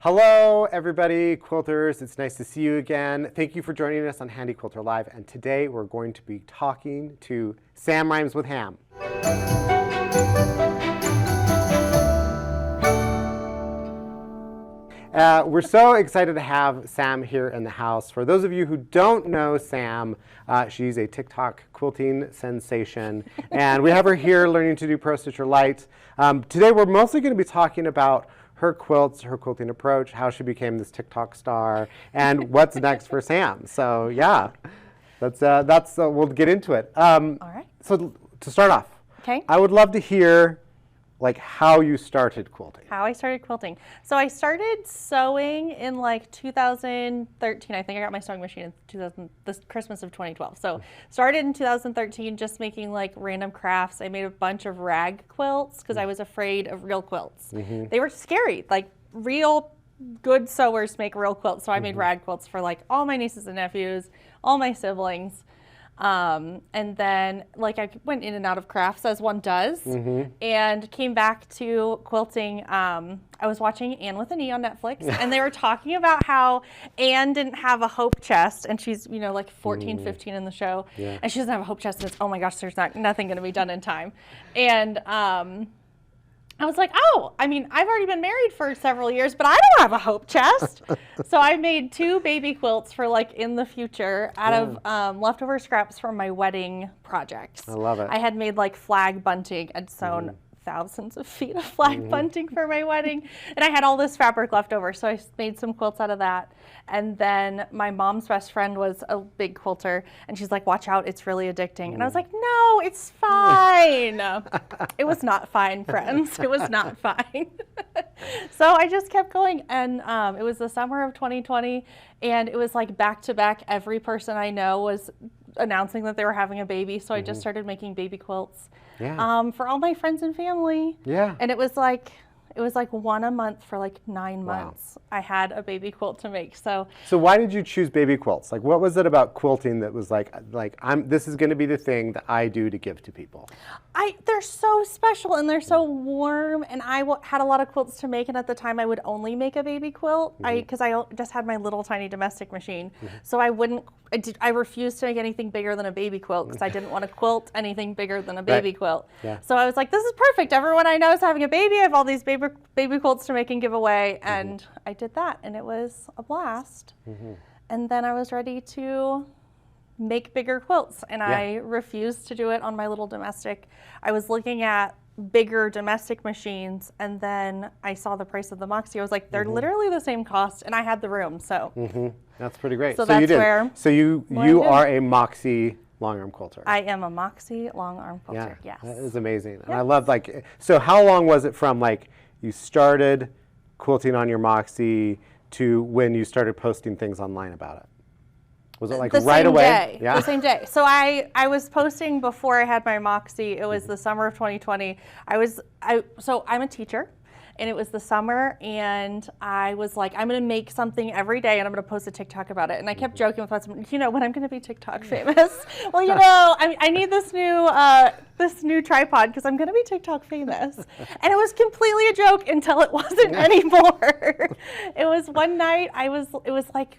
Hello, everybody, quilters. It's nice to see you again. Thank you for joining us on Handi Quilter Live. And today we're going to be talking to Sam Rhymes with Ham. We're so excited to have Sam here in the house. For those of you who don't know Sam, she's a TikTok quilting sensation. And we have her here learning to do Pro Stitcher Light. Today we're mostly going to be talking about her quilts, her quilting approach, how she became this TikTok star, and what's next for Sam. So yeah, we'll get into it. All right. So to start off, okay, I would love to hear like how you started quilting. How I started quilting. So I started sewing in like 2013. I think I got my sewing machine in this Christmas of 2012. So started in 2013 just making like random crafts. I made a bunch of rag quilts because I was afraid of real quilts. They were scary. Like real good sewers make real quilts. So I made rag quilts for like all my nieces and nephews, all my siblings. And then like I went in and out of crafts as one does, and came back to quilting. I was watching Anne with an E on Netflix, and they were talking about how Anne didn't have a hope chest, and she's, you know, like 14, 15 in the show, and she doesn't have a hope chest, and it's, oh my gosh, there's nothing going to be done in time. And I was like, oh, I mean, I've already been married for several years, but I don't have a hope chest. So I made 2 baby quilts for like in the future out of leftover scraps from my wedding project. I love it. I had made like flag bunting and sewn thousands of feet of flag bunting for my wedding. And I had all this fabric left over. So I made some quilts out of that. And then my mom's best friend was a big quilter, and she's like, watch out, it's really addicting. And I was like, no, it's fine. It was not fine, friends. It was not fine. So I just kept going, and it was the summer of 2020, and it was like back to back. Every person I know was announcing that they were having a baby, so I just started making baby quilts for all my friends and family. And it was like one a month for like 9 months. I had a baby quilt to make. So why did you choose baby quilts? Like, what was it about quilting that was like this is going to be the thing that I do to give to people? They're so special and they're so warm, and I had a lot of quilts to make, and at the time I would only make a baby quilt because I just had my little tiny domestic machine. So I refused to make anything bigger than a baby quilt because I didn't want to quilt anything bigger than a baby quilt. So I was like, this is perfect. Everyone I know is having a baby. I have all these baby quilts to make and give away, and I did that, and it was a blast. And then I was ready to make bigger quilts, and I refused to do it on my little domestic. I was looking at bigger domestic machines, and then I saw the price of the Moxie. I was like, they're literally the same cost, and I had the room, so. That's pretty great. So that's where. So you are a Moxie longarm quilter. I am a Moxie longarm quilter, yes. That is amazing. And I love, like, so how long was it from like you started quilting on your Moxie to when you started posting things online about it? Was it like right away? The same day. So I was posting before I had my Moxie. It was the summer of 2020. So I'm a teacher, and it was the summer, and I was like, I'm going to make something every day, and I'm going to post a TikTok about it. And I kept joking with my husband, you know, when I'm going to be TikTok famous. Well, you know, I need this new tripod because I'm going to be TikTok famous. And it was completely a joke until it wasn't anymore. It was one night, it was like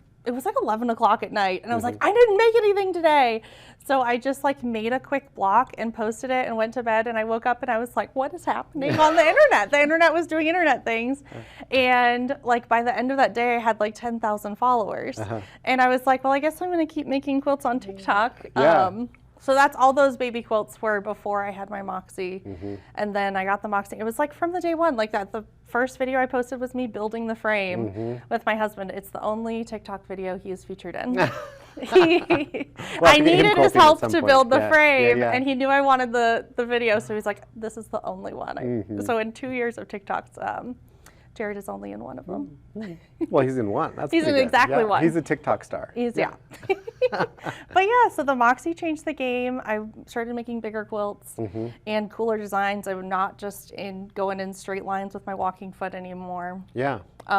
11 o'clock at night, and I was like, I didn't make anything today. So I just like made a quick block and posted it and went to bed, and I woke up and I was like, what is happening on the internet? The internet was doing internet things. And like by the end of that day, I had like 10,000 followers. And I was like, well, I guess I'm going to keep making quilts on TikTok. So that's all those baby quilts were before I had my Moxie. And then I got the Moxie. It was like from the day one, like that. The first video I posted was me building the frame with my husband. It's the only TikTok video he is featured in. I needed his help to build the frame, and he knew I wanted the video, so he's like, this is the only one. So in 2 years of TikToks, Jared is only in one of them. Well, he's in one. He's in exactly one. He's a TikTok star. But yeah, so the Moxie changed the game. I started making bigger quilts and cooler designs. I'm not just going in straight lines with my walking foot anymore.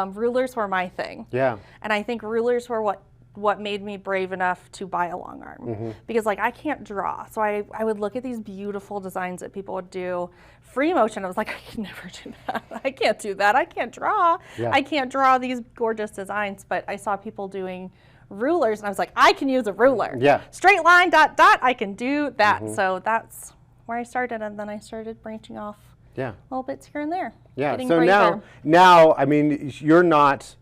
Rulers were my thing. And I think rulers were what what made me brave enough to buy a long arm. Because like I can't draw. So I would look at these beautiful designs that people would do. Free motion, I was like, I can never do that. I can't do that. I can't draw. Yeah. I can't draw these gorgeous designs, but I saw people doing rulers and I was like, I can use a ruler. Yeah. Straight line, dot, dot, I can do that. So that's where I started, and then I started branching off little bits here and there. Yeah. Getting So braver. now, I mean, you're not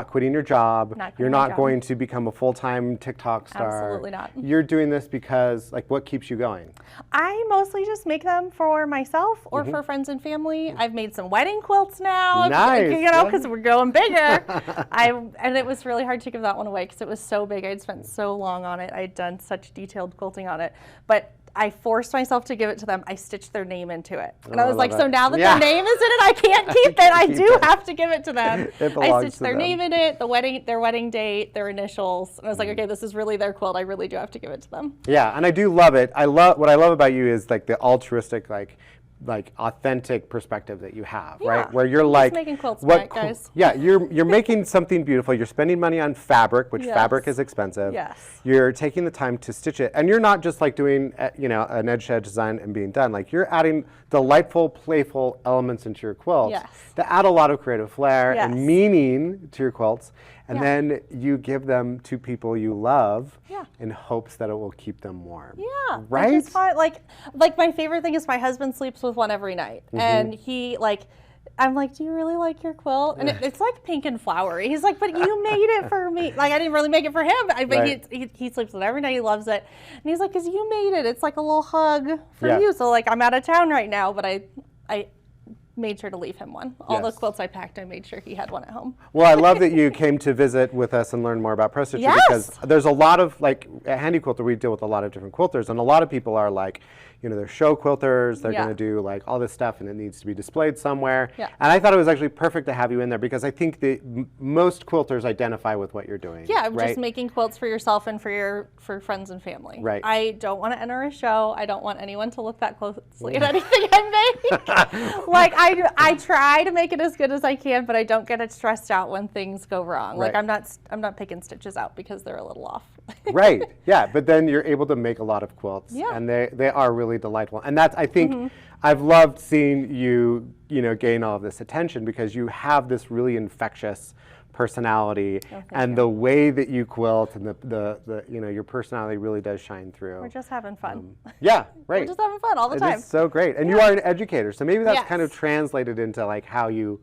quitting your job. You're my not job. going to become a full-time TikTok star. Absolutely not. You're doing this because, like, what keeps you going? I mostly just make them for myself or for friends and family. I've made some wedding quilts now. Nice. You know, because we're going bigger. And it was really hard to give that one away because it was so big. I'd spent so long on it. I'd done such detailed quilting on it. But I forced myself to give it to them. I stitched their name into it. And I was like, so now that their name is in it, I can't keep it. I do have to give it to them. I stitched their name in it, their wedding date, their initials. And I was like, okay, this is really their quilt. I really do have to give it to them. Yeah, and I do love it. What I love about you is like the altruistic, like authentic perspective that you have, right? Where you're like, making quilts, guys. Yeah, you're making something beautiful. You're spending money on fabric, which fabric is expensive. Yes. You're taking the time to stitch it, and you're not just like doing an edge-to-edge design and being done. Like you're adding delightful, playful elements into your quilts that add a lot of creative flair and meaning to your quilts. And then you give them to people you love in hopes that it will keep them warm. Yeah. Right? It's fun. Like my favorite thing is my husband sleeps with one every night. And he I'm like, do you really like your quilt? And it's like pink and flowery. He's like, but you made it for me. Like I didn't really make it for him. He sleeps with it every night. He loves it. And he's like, because you made it. It's like a little hug for you. So like I'm out of town right now, but I made sure to leave him one. All the quilts I packed, I made sure he had one at home. Well, I love that you came to visit with us and learn more about pro stitching because there's a lot of, like, at Handi Quilter, we deal with a lot of different quilters, and a lot of people are like, they're show quilters, they're going to do like all this stuff and it needs to be displayed somewhere. And I thought it was actually perfect to have you in there because I think that most quilters identify with what you're doing. Yeah, I'm just making quilts for yourself and for friends and family. Right. I don't want to enter a show. I don't want anyone to look that closely at anything I make. Like I try to make it as good as I can, but I don't get it stressed out when things go wrong. Like I'm not picking stitches out because they're a little off. Right. Yeah, but then you're able to make a lot of quilts and they are really delightful. And that's, I think, I've loved seeing you, gain all of this attention because you have this really infectious personality and the way that you quilt and the your personality really does shine through. We're just having fun. Yeah, right. We're just having fun all the time. It's so great. And you are an educator, so maybe that's kind of translated into like how you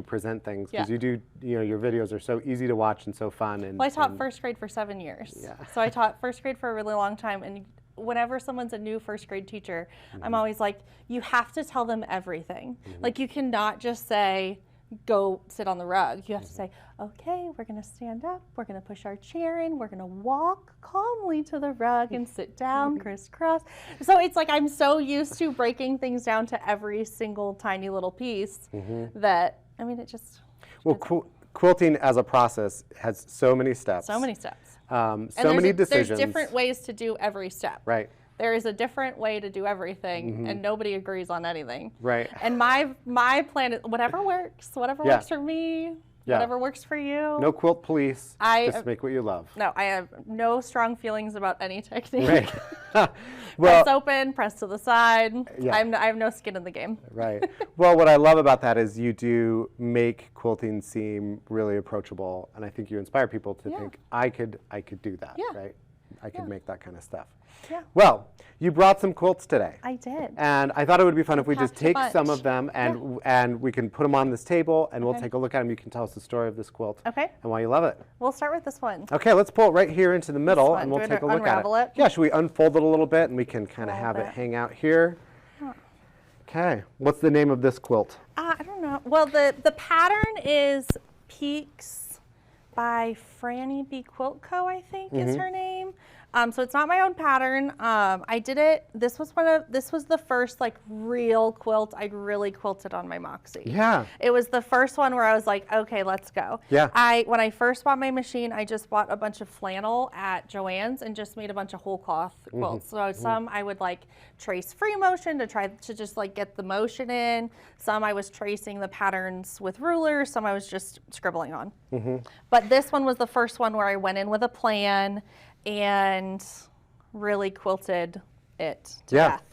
present things because you do, your videos are so easy to watch and so fun. And well, I taught first grade for 7 years. So I taught first grade for a really long time, and whenever someone's a new first grade teacher, I'm always like, you have to tell them everything. Like you cannot just say, go sit on the rug. You have to say, okay, we're going to stand up, we're going to push our chair in, we're going to walk calmly to the rug and sit down, crisscross. So it's like I'm so used to breaking things down to every single tiny little piece that, I mean, it just... Well, quilting as a process has so many steps. So many steps. So many decisions. There's different ways to do every step. Right. There is a different way to do everything, and nobody agrees on anything. Right. And my plan is whatever works works for me, whatever works for you. No quilt police, just make what you love. No, I have no strong feelings about any technique. Right. Press open, press to the side. I have no skin in the game. Right. Well, what I love about that is you do make quilting seem really approachable, and I think you inspire people to think, I could do that, right? I could make that kind of stuff. Yeah. Well, you brought some quilts today. I did. And I thought it would be fun if we just take some of them and we can put them on this table and we'll take a look at them. You can tell us the story of this quilt and why you love it. We'll start with this one. Okay, let's pull it right here into the middle and we'll take a look at it. Yeah, should we unfold it a little bit and we can kind of have it hang out here? Okay, what's the name of this quilt? I don't know. Well, the pattern is Peaks by Franny B. Quilt Co., I think is her name. So it's not my own pattern. I did it. This was the first like real quilt I'd really quilted on my Moxie. Yeah. It was the first one where I was like, okay, let's go. Yeah. When I first bought my machine, I just bought a bunch of flannel at Joann's and just made a bunch of whole cloth quilts. So some I would like trace free motion to try to just like get the motion in. Some I was tracing the patterns with rulers. Some I was just scribbling on. But this one was the first one where I went in with a plan and really quilted it to death.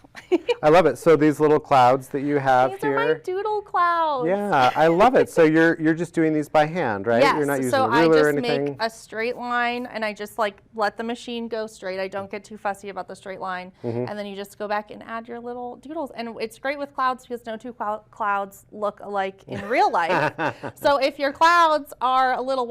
I love it. So these little clouds that you have These here. are my doodle clouds. Yeah, I love it. So you're just doing these by hand, right? Yes. You're not using so a ruler or I just anything. make a straight line and I just like let the machine go straight. I don't get too fussy about the straight line. And then you just go back and add your little doodles. And it's great with clouds because no two clouds look alike in real life. So if your clouds are a little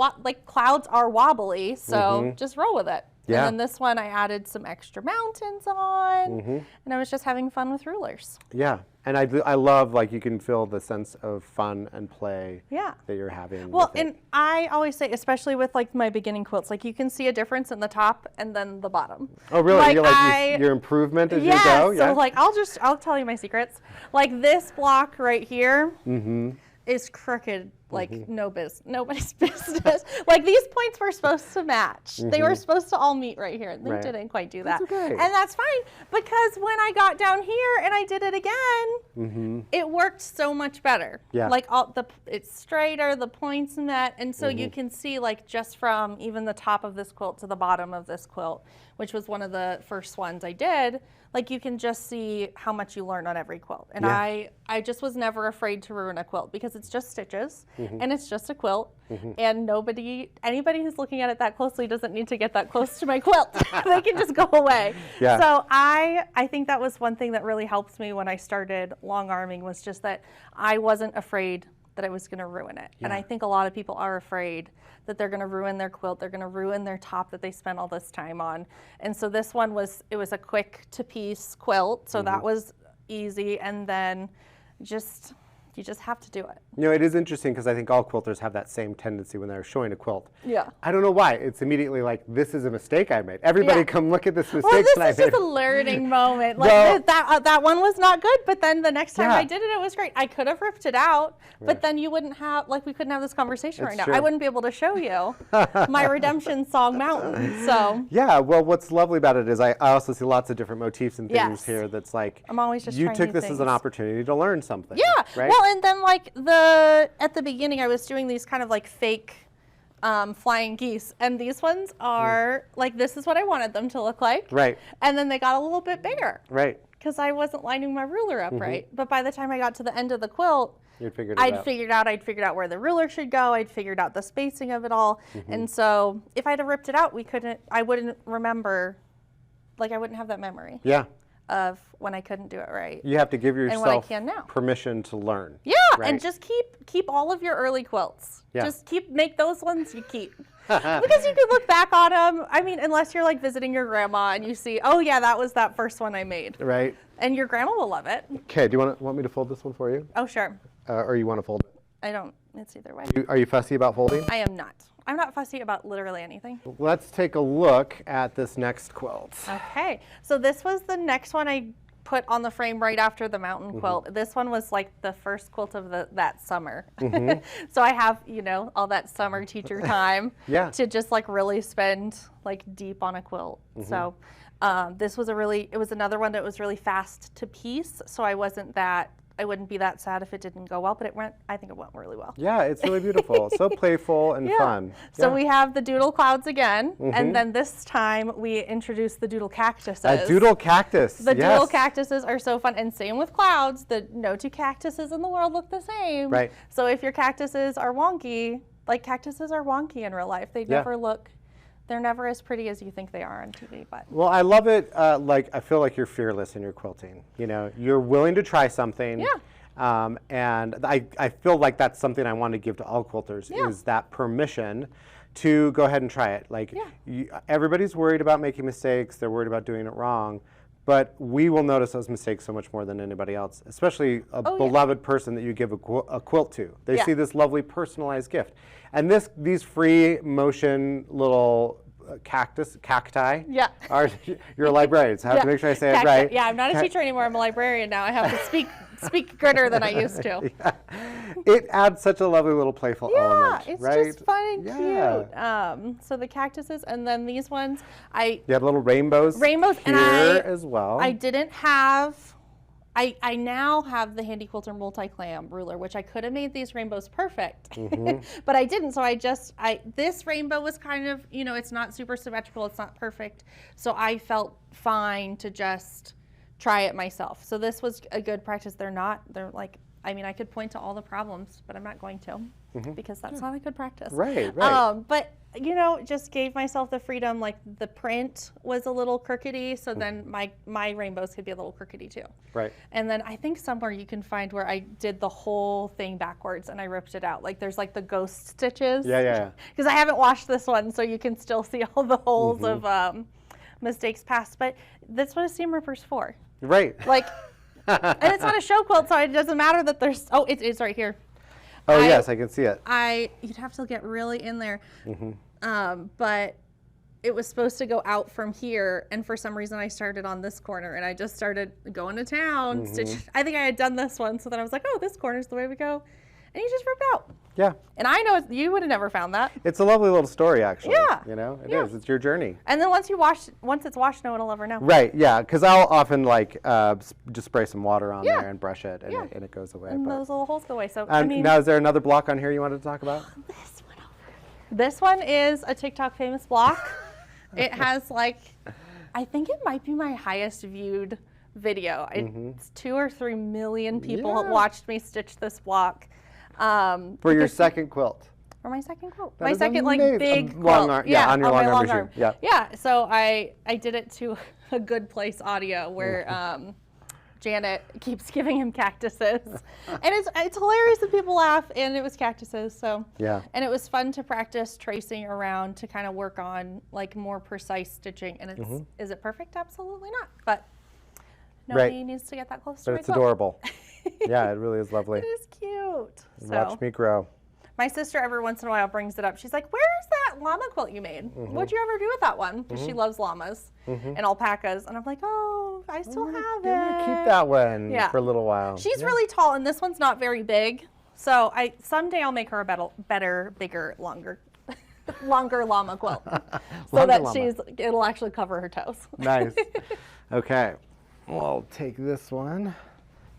clouds are wobbly, so just roll with it. Yeah. And then this one I added some extra mountains on, and I was just having fun with rulers. Yeah, and I love like you can feel the sense of fun and play that you're having. Well, with it. and I always say, especially with like my beginning quilts, like you can see a difference in the top and then the bottom. Oh, really? Like You're like your improvement as you go? Yeah. So like I'll tell you my secrets. Like this block right here is crooked. Like nobody's business. Like these points were supposed to match. They were supposed to all meet right here. They didn't quite do that. That's okay. And that's fine because when I got down here and I did it again, it worked so much better. Yeah. Like it's straighter, the points met, and so you can see like just from even the top of this quilt to the bottom of this quilt, which was one of the first ones I did, like you can just see how much you learn on every quilt. And I just was never afraid to ruin a quilt because it's just stitches and it's just a quilt and anybody who's looking at it that closely doesn't need to get that close to my quilt. They can just go away. Yeah. So I think that was one thing that really helped me when I started long arming was just that I wasn't afraid that I was going to ruin it. And I think a lot of people are afraid that they're going to ruin their quilt, they're going to ruin their top that they spent all this time on. And so this one was a quick to piece quilt, so that was easy, and then you just have to do it. You know, it is interesting because I think all quilters have that same tendency when they're showing a quilt. Yeah. I don't know why. It's immediately like, this is a mistake I made. Everybody come look at this mistake that I made. Well, this is just a learning moment. Like that one was not good, but then the next time I did it, it was great. I could have ripped it out, but then you wouldn't have, we couldn't have this conversation right now. True. I wouldn't be able to show you my redemption song Mountain, so. Yeah, well, what's lovely about it is I also see lots of different motifs and things here that's like, I'm always just you trying took new this as an things. opportunity to learn something. Yeah, right? well, and then like at the beginning I was doing these kind of like fake flying geese, and these ones are like, this is what I wanted them to look like. Right. And then they got a little bit bigger. Right. Because I wasn't lining my ruler up right. But by the time I got to the end of the quilt, I'd figured out where the ruler should go. I'd figured out the spacing of it all. And so if I'd have ripped it out, I wouldn't remember, like I wouldn't have that memory. Yeah. Of when I couldn't do it right. You have to give yourself what I can now. permission to learn. Yeah, right? and just keep all of your early quilts. Yeah. Just make those ones you keep. Because you could look back on them. I mean, unless you're like visiting your grandma and you see, oh yeah, that was that first one I made. Right. And your grandma will love it. Okay, do you want me to fold this one for you? Oh, sure. Or you want to fold it? I don't. It's either way. Are you fussy about folding? I am not. I'm not fussy about literally anything. Let's take a look at this next quilt. Okay, so this was the next one I put on the frame right after the mountain quilt. This one was like the first quilt of that summer. So I have, all that summer teacher time to just like really spend like deep on a quilt. So this was it was another one that was really fast to piece. So I wouldn't be that sad if it didn't go well, but I think it went really well. Yeah, it's really beautiful. So playful and fun. So we have the doodle clouds again, and then this time we introduced the doodle cactuses. A doodle cactus. The doodle cactuses are so fun, and same with clouds. No two cactuses in the world look the same. Right. So if your cactuses are wonky, like cactuses are wonky in real life, they're never as pretty as you think they are on TV. But well, I love it. I feel like you're fearless in your quilting. You're willing to try something. Yeah. And I feel like that's something I want to give to all quilters is that permission to go ahead and try it. Like everybody's worried about making mistakes. They're worried about doing it wrong. But we will notice those mistakes so much more than anybody else, especially a beloved person that you give a quilt to. They see this lovely personalized gift. And these free motion little cacti. Yeah. You're a librarian, so I have to make sure I say it right. Yeah, I'm not a teacher anymore. I'm a librarian now. I have to speak gooder than I used to. Yeah. It adds such a lovely little playful element, it's right? just fun and cute. So the cactuses, and then these ones, you have little rainbows here and as well. I didn't have. I now have the Handi Quilter multi-clam ruler, which I could have made these rainbows perfect, but I didn't. So this rainbow was kind of, it's not super symmetrical, it's not perfect. So I felt fine to just try it myself. So this was a good practice. They're like, I could point to all the problems, but I'm not going to because that's not a good practice. Right. But just gave myself the freedom. Like the print was a little crookedy, so then my rainbows could be a little crookedy too. Right. And then I think somewhere you can find where I did the whole thing backwards and I ripped it out. Like there's like the ghost stitches. Yeah. Because I haven't washed this one, so you can still see all the holes of mistakes past. But that's what a seam ripper's for. Right. Like, and it's not a show quilt, so it doesn't matter that there's. Oh, it's right here. Oh yes, I can see it. You'd have to get really in there, but it was supposed to go out from here, and for some reason I started on this corner, and I just started going to town. I think I had done this one, so then I was like, oh, this corner's the way we go, and you just ripped out. Yeah. And I know you would have never found that. It's a lovely little story, actually. Yeah. It is. It's your journey. And then once it's washed, no one will ever know. Right. Yeah. Because I'll often just spray some water on there and brush it, and it goes away. And those little holes go away. So now, is there another block on here you wanted to talk about? This one over here. This one is a TikTok famous block. It has I think it might be my highest viewed video. It's 2 or 3 million people have watched me stitch this block. For your second quilt. For my second quilt. That My second amazing. big quilt. On your Longarm machine. Yeah. Yeah. So I did it to a Good Place audio where Janet keeps giving him cactuses. And it's hilarious that people laugh, and it was cactuses. So and it was fun to practice tracing around to kind of work on more precise stitching. And is it perfect? Absolutely not. But nobody needs to get that close to my it's quilt. adorable. Yeah, it really is lovely. It is cute. Watch me grow. My sister every once in a while brings it up. She's like, where's that llama quilt you made? What'd you ever do with that one? Because she loves llamas and alpacas. And I'm like, oh, I still have it. Keep that one for a little while. She's really tall, and this one's not very big. So someday I'll make her a better, bigger, longer llama quilt. So that it'll actually cover her toes. Nice. Okay. I'll take this one.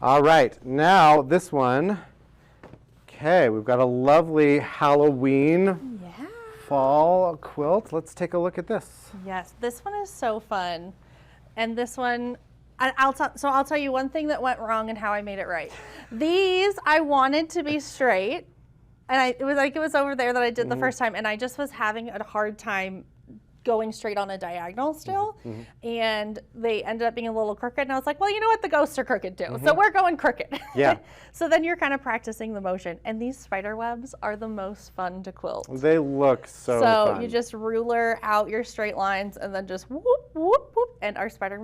All right, now this one. Okay, we've got a lovely Halloween fall quilt. Let's take a look at this. Yes, this one is so fun. And this one, I'll tell you one thing that went wrong and how I made it right. These I wanted to be straight, and it was over there that I did the first time, and I just was having a hard time going straight on a diagonal still, and they ended up being a little crooked, and I was like, well, you know what, the ghosts are crooked too, so we're going crooked. Yeah. So then you're kind of practicing the motion, and these spider webs are the most fun to quilt. They look so fun. So you just ruler out your straight lines and then just whoop, whoop, whoop, and our spider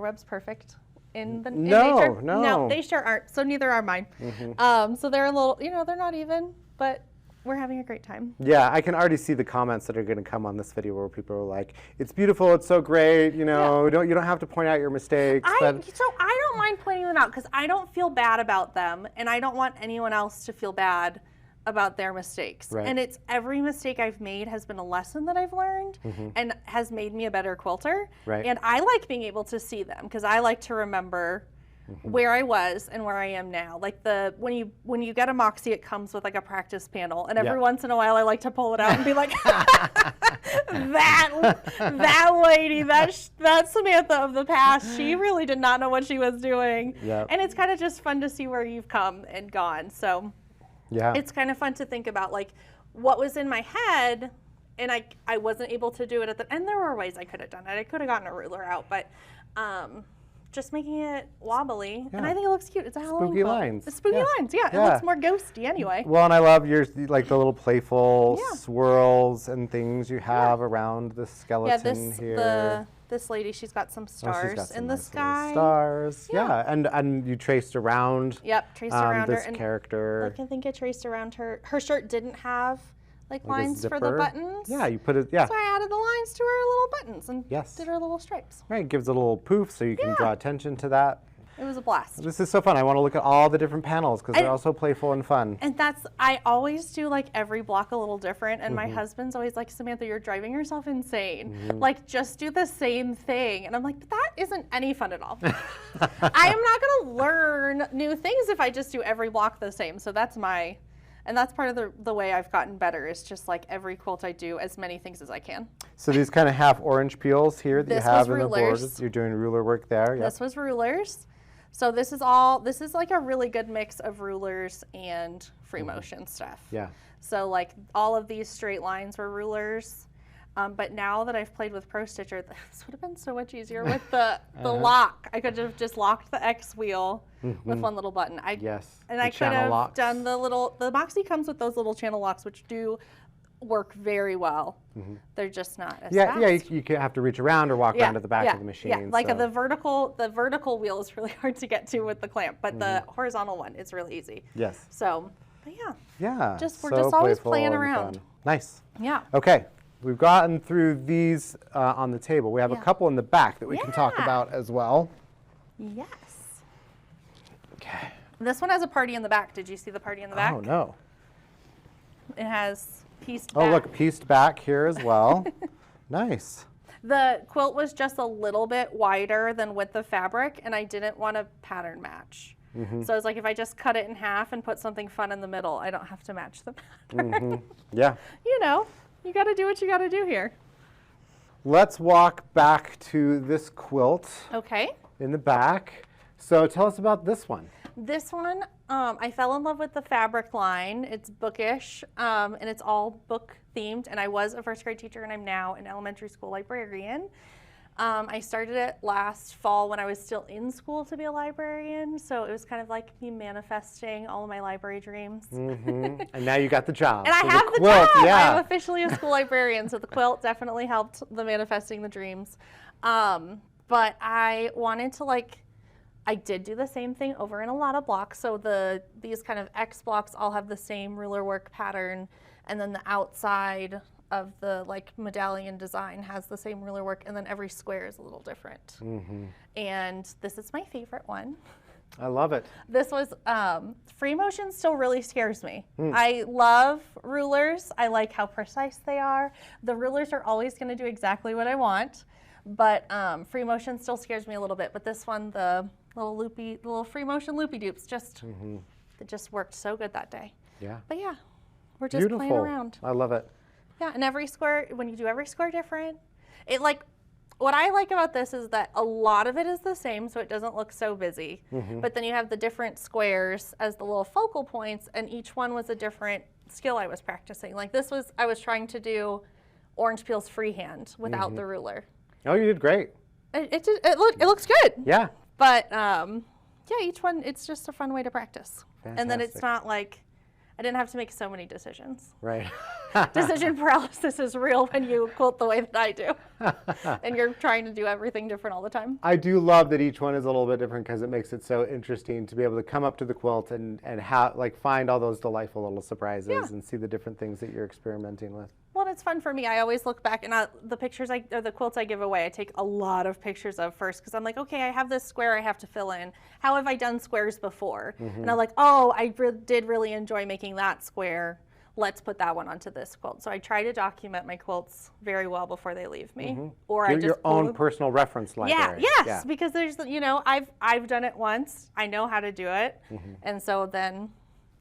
web's perfect in nature? No, they sure aren't, so neither are mine. So they're a little, they're not even, but we're having a great time. Yeah, I can already see the comments that are going to come on this video where people are like, "It's beautiful, it's so great, you don't have to point out your mistakes." So I don't mind pointing them out because I don't feel bad about them, and I don't want anyone else to feel bad about their mistakes. Right. And every mistake I've made has been a lesson that I've learned and has made me a better quilter. Right. And I like being able to see them because I like to remember where I was and where I am now. Like when you get a Moxie, it comes with a practice panel, and every once in a while I like to pull it out and be like, that lady, that Samantha of the past, she really did not know what she was doing. Yep. And it's kind of just fun to see where you've come and gone. So it's kind of fun to think about what was in my head, and I wasn't able to do it and there were ways I could have done it. I could have gotten a ruler out, but just making it wobbly, and I think it looks cute. It's a Halloween spooky quilt. lines. It's spooky lines, It looks more ghosty anyway. Well, and I love your the little playful swirls and things you have around the skeleton here. This lady, she's got some stars in the sky. Stars, and you traced around. Yep, traced around this her. character. I think I traced around her. Her shirt didn't have like a lines for the zipper. buttons. Yeah, you put it, yeah. So I added the lines to our little buttons and Yes. did our little stripes. Right, it gives a little poof so you can Yeah. draw attention to that. It was a blast. This is so fun. I want to look at all the different panels because they're all so playful and fun. And I always do like every block a little different. And my Mm-hmm. husband's always like, Samantha, you're driving yourself insane. Like, just do the same thing. And I'm like, but that isn't any fun at all. I am not going to learn new things if I just do every block the same. So that's part of the way I've gotten better is just like every quilt I do as many things as I can. So these kind of half orange peels here that This you have was in the rulers. borders. You're doing ruler work there. Yep. This was rulers. So this is like a really good mix of rulers and free motion stuff. Yeah. So like all of these straight lines were rulers. But now that I've played with Pro Stitcher, this would have been so much easier with the lock. I could have just locked the X wheel with one little button. Yes. And the I could channel have locks. done the Moxie comes with those little channel locks, which do work very well. They're just not as Yeah, fast. yeah. You can have to reach around or walk around to the back of the machine. Yeah, like so. the vertical wheel is really hard to get to with the clamp, but the horizontal one is really easy. Yes. So, but yeah. Yeah. We're so just always playful playing and around. fun. Nice. Yeah. Okay. We've gotten through these on the table. We have a couple in the back that we can talk Yeah. about as well. Yes. Okay. This one has a party in the back. Did you see the party in the back? Oh, no. It has pieced Oh, back. look, pieced back here as well. Nice. The quilt was just a little bit wider than with the fabric, and I didn't want to pattern match. So I was like, if I just cut it in half and put something fun in the middle, I don't have to match the pattern. Yeah. You know, you got to do what you got to do here. Let's walk back to this quilt Okay. in the back. So tell us about this one. This one, I fell in love with the fabric line. It's bookish, and it's all book themed. And I was a first grade teacher, and I'm now an elementary school librarian. I started it last fall when I was still in school to be a librarian. So it was kind of like me manifesting all of my library dreams. And now you got the job. And I So have the quilt, job. yeah. I'm officially a school librarian, so the quilt definitely helped the manifesting the dreams. But I wanted to I did do the same thing over in a lot of blocks. So these kind of X blocks all have the same ruler work pattern, and then the outside of the medallion design has the same ruler work, and then every square is a little different. And this is my favorite one. I love it. This was, free motion still really scares me. I love rulers. I like how precise they are. The rulers are always going to do exactly what I want, but free motion still scares me a little bit. But this one, the little free motion loopy dupes, it just worked so good that day. Yeah. But yeah, we're just Beautiful. playing around. I love it. Yeah, and every square, when you do every square different, what I like about this is that a lot of it is the same, so it doesn't look so busy. But then you have the different squares as the little focal points, and each one was a different skill I was practicing. Like this was, I was trying to do orange peels freehand without the ruler. Oh, you did great. It looks good. Yeah. But yeah, each one, it's just a fun way to practice. And then it's Fantastic. not like, I didn't have to make so many decisions. Right. Decision paralysis is real when you quilt the way that I do. And you're trying to do everything different all the time. I do love that each one is a little bit different because it makes it so interesting to be able to come up to the quilt and find all those delightful little surprises and see the different things that you're experimenting with. Well, it's fun for me. I always look back and the pictures or the quilts I give away, I take a lot of pictures of first because I'm like, okay, I have this square I have to fill in. How have I done squares before? And I'm like, oh, I did really enjoy making that square. Let's put that one onto this quilt. So I try to document my quilts very well before they leave me. Or I just your own personal reference library. Yes, because there's, I've done it once. I know how to do it. And so then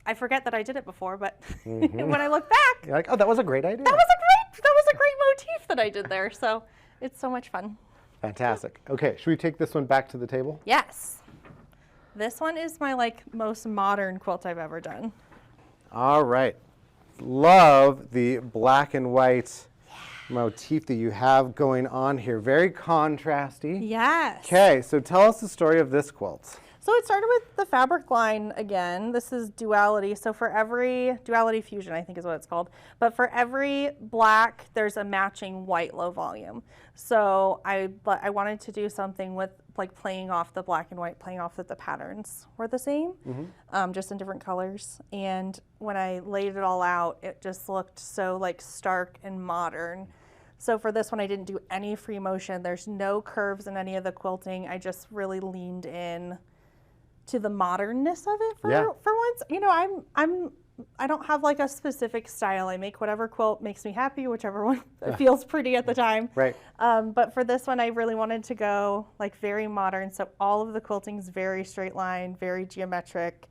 I forget that I did it before, but when I look back, You're like, oh, that was a great idea. that was a great motif that I did there. So it's so much fun. Fantastic. Okay, should we take this one back to the table? Yes. This one is my most modern quilt I've ever done. All right. Love the black and white motif that you have going on here. Very contrasty. Yes. Okay, so tell us the story of this quilt. So it started with the fabric line again. This is duality. So for every, duality fusion I think is what it's called, but for every black, there's a matching white low volume. So I wanted to do something with like playing off the black and white, playing off that the patterns were the same, just in different colors. And when I laid it all out, it just looked so like stark and modern. So for this one, I didn't do any free motion. There's no curves in any of the quilting. I just really leaned in to the modernness of it for once. You know, I don't have like a specific style. I make whatever quilt makes me happy, whichever one feels pretty at the time. Right. But for this one, I really wanted to go like very modern. So all of the quilting is very straight line, very geometric.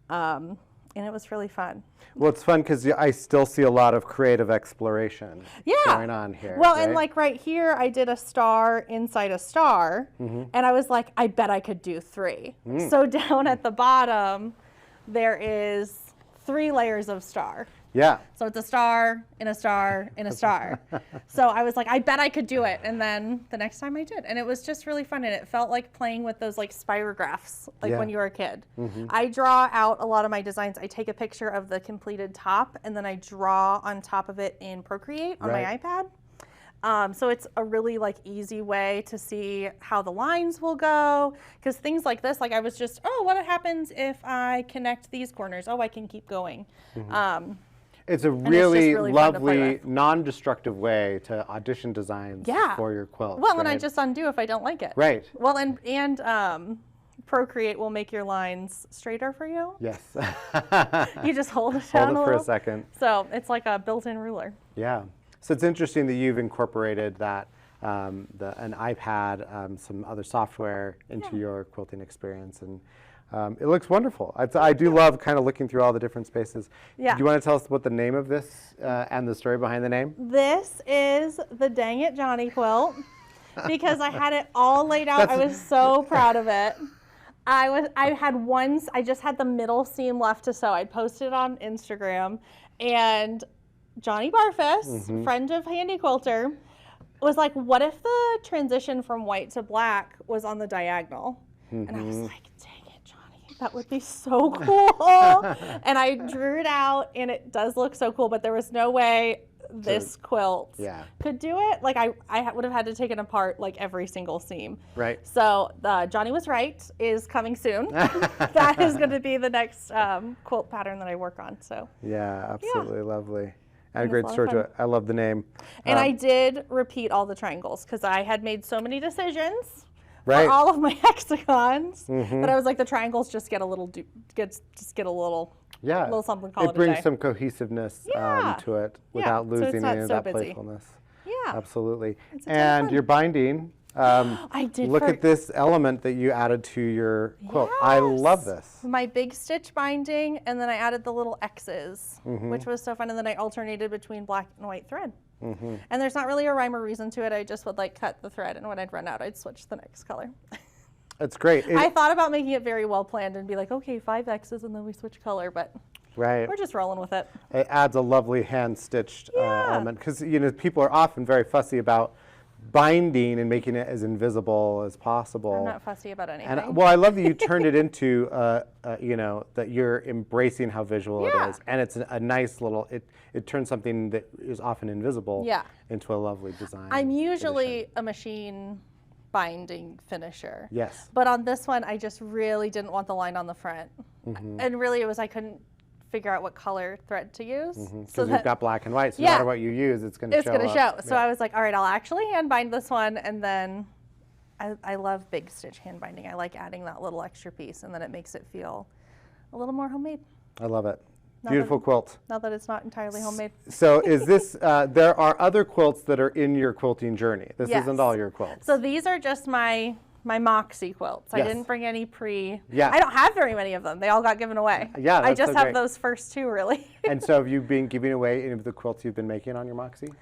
And it was really fun. Well, it's fun because I still see a lot of creative exploration going on here. Well, and like right here, I did a star inside a star, and I was like, I bet I could do 3. So down at the bottom, there is 3 layers of star. Yeah. So it's a star, in a star, in a star. So I was like, I bet I could do it. And then the next time I did. And it was just really fun. And it felt like playing with those like spirographs, like when you were a kid. I draw out a lot of my designs. I take a picture of the completed top and then I draw on top of it in Procreate on my iPad. So it's a really like easy way to see how the lines will go. Because things like this, like I was just, oh, what happens if I connect these corners? Oh, I can keep going. It's a really lovely, non-destructive way to audition designs for your quilt. Well, and I just undo if I don't like it. Right. Well, and Procreate will make your lines straighter for you. Yes. You just hold it down for a second. So it's like a built-in ruler. Yeah. So it's interesting that you've incorporated that, an iPad, some other software into your quilting experience. And it looks wonderful. I do love kind of looking through all the different spaces. Yeah. Do you want to tell us what the name of this and the story behind the name? This is the Dang It Johnny quilt because I had it all laid out. I was so proud of it. I just had the middle seam left to sew. I'd posted it on Instagram, and Johnny Barfus, friend of Handi Quilter, was like, what if the transition from white to black was on the diagonal? And I was like, dang it, Johnny, that would be so cool. And I drew it out, and it does look so cool, but there was no way this quilt could do it. Like I would have had to take it apart like every single seam. Right. So Johnny was right, is coming soon. That is going to be the next quilt pattern that I work on. So yeah, absolutely lovely. And a great story to it. I love the name. And I did repeat all the triangles because I had made so many decisions for all of my hexagons that I was like, the triangles just get a little little something called it brings some cohesiveness to it without losing any of that playfulness. Yeah, absolutely. And your binding. I did. Look at this element that you added to your quilt. I love this. My big stitch binding, and then I added the little X's, which was so fun. And then I alternated between black and white thread. And there's not really a rhyme or reason to it. I just would like cut the thread, and when I'd run out, I'd switch to the next color. That's great. I thought about making it very well planned and be like, okay, 5 X's, and then we switch color, but we're just rolling with it. It adds a lovely hand-stitched element because people are often very fussy about binding and making it as invisible as possible. I'm not fussy about anything. And well, I love that you turned it into, that you're embracing how visual it is, and it's a nice little. It turns something that is often invisible into a lovely design. I'm usually a machine binding finisher. Yes. But on this one, I just really didn't want the line on the front, and really it was I couldn't figure out what color thread to use. Because you've got black and white, so no matter what you use, it's going to show. It's going to show. So I was like, all right, I'll actually hand bind this one, and then I love big stitch hand binding. I like adding that little extra piece, and then it makes it feel a little more homemade. I love it. Beautiful quilt. Not that it's not entirely homemade. So is this, there are other quilts that are in your quilting journey. This isn't all your quilts. So these are just my Moxie quilts. I didn't bring any I don't have very many of them. They all got given away. Yeah, I just have those first 2 really. And so have you been giving away any of the quilts you've been making on your Moxie?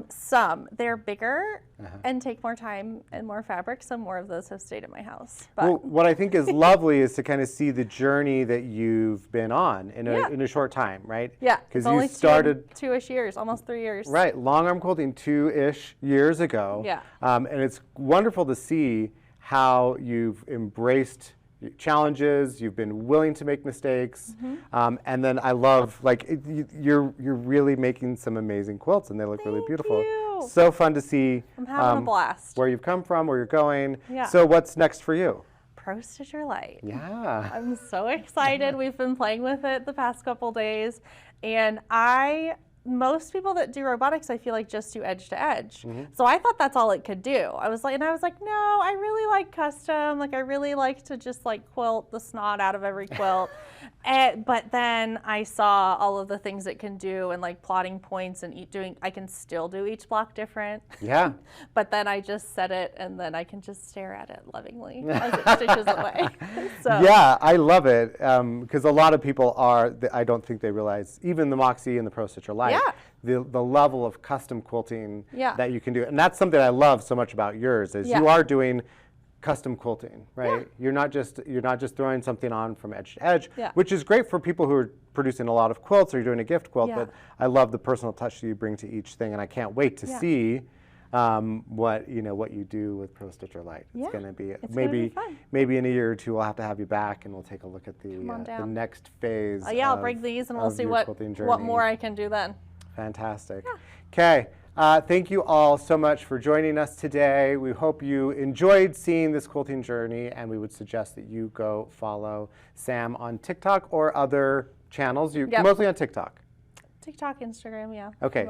Some. They're bigger and take more time and more fabric, so more of those have stayed at my house. But well, what I think is lovely is to kind of see the journey that you've been on in a short time, right? Yeah, because you started 2-ish years, almost 3 years. Right, Longarm quilting 2-ish years ago. Yeah. And it's wonderful to see how you've embraced challenges. You've been willing to make mistakes, and then I love you're really making some amazing quilts, and they look really beautiful. You. So fun to see. I'm having a blast. Where you've come from, where you're going. Yeah. So what's next for you? Pro Stitcher Light. Yeah. I'm so excited. We've been playing with it the past couple days, and most people that do robotics, I feel like, just do edge to edge. So I thought that's all it could do. I was like, no, I really like custom. Like, I really like to just like quilt the snot out of every quilt. But then I saw all of the things it can do, and like plotting points, and I can still do each block different. Yeah. But then I just set it, and then I can just stare at it lovingly as it stitches away. So. Yeah, I love it, because a lot of people I don't think they realize, even the Moxie and the Pro Stitcher Light, the level of custom quilting that you can do. And that's something I love so much about yours, is you are doing custom quilting, right? You're not just throwing something on from edge to edge, which is great for people who are producing a lot of quilts, or you're doing a gift quilt, but I love the personal touch that you bring to each thing, and I can't wait to see what you do with Pro Stitcher Light. It's going to be maybe in a year or two we'll have to have you back, and we'll take a look at the next phase. I'll bring these, and we'll see what more I can do then. Fantastic. Okay. Thank you all so much for joining us today. We hope you enjoyed seeing this quilting journey, and we would suggest that you go follow Sam on TikTok or other channels. You're mostly on TikTok. TikTok, Instagram, yeah. Okay,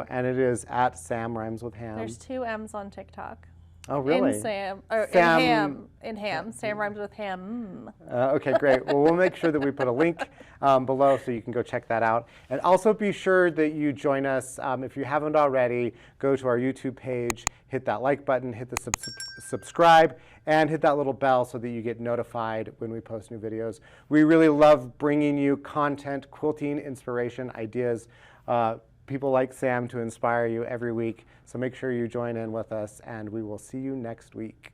and it is at Sam Rhymes with Ham. There's 2 M's on TikTok. Oh, really? In ham. Sam Rhymes with Ham. Okay, great. Well, we'll make sure that we put a link below so you can go check that out. And also be sure that you join us. If you haven't already, go to our YouTube page, hit that like button, hit the subscribe, and hit that little bell so that you get notified when we post new videos. We really love bringing you content, quilting, inspiration, ideas, people like Sam to inspire you every week. So make sure you join in with us, and we will see you next week.